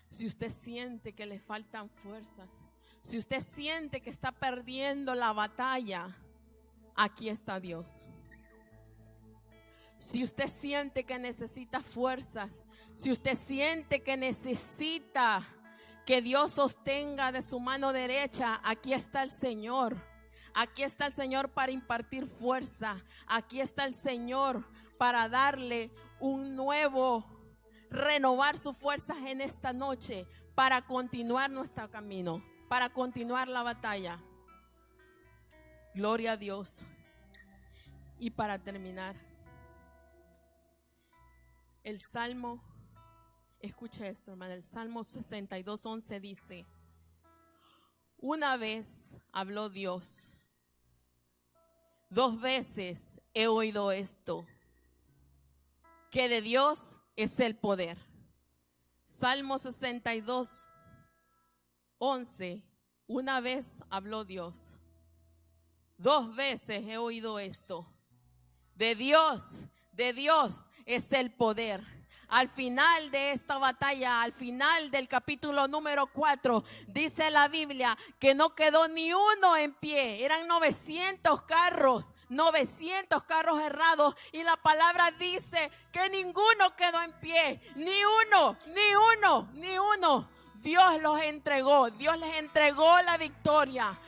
Si usted siente que le faltan fuerzas, si usted siente que está perdiendo la batalla, aquí está Dios. Si usted siente que necesita fuerzas, si usted siente que necesita que Dios sostenga de su mano derecha, aquí está el Señor. Aquí está el Señor para impartir fuerza. Aquí está el Señor para darle un nuevo, renovar sus fuerzas en esta noche para continuar nuestro camino, para continuar la batalla. Gloria a Dios. Y para terminar, el Salmo, escucha esto, hermano, el Salmo 62:11 dice: una vez habló Dios, 2 veces he oído esto, que de Dios es el poder. Salmo 62:11, una vez habló Dios, 2 veces he oído esto, de Dios es el poder. Al final de esta batalla, al final del capítulo número 4, dice la Biblia que no quedó ni uno en pie. Eran 900 carros errados, y la palabra dice que ninguno quedó en pie, ni uno. Dios los entregó, Dios les entregó la victoria,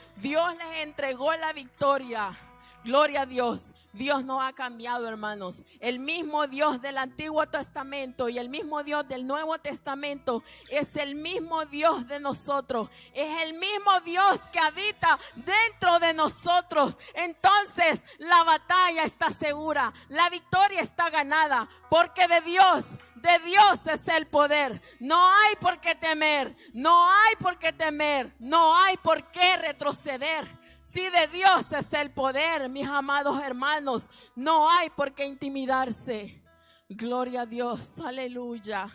Gloria a Dios. Dios no ha cambiado, hermanos. El mismo Dios del Antiguo Testamento y el mismo Dios del Nuevo Testamento es el mismo Dios de nosotros. Es el mismo Dios que habita dentro de nosotros. Entonces la batalla está segura, la victoria está ganada, porque de Dios es el poder. No hay por qué temer, no hay por qué retroceder. Si de Dios es el poder, mis amados hermanos, no hay por qué intimidarse. Gloria a Dios, aleluya.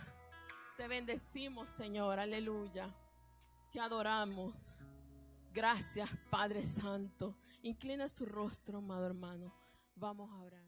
Te bendecimos, Señor, aleluya. Te adoramos. Gracias, Padre Santo. Inclina su rostro, amado hermano. Vamos a orar.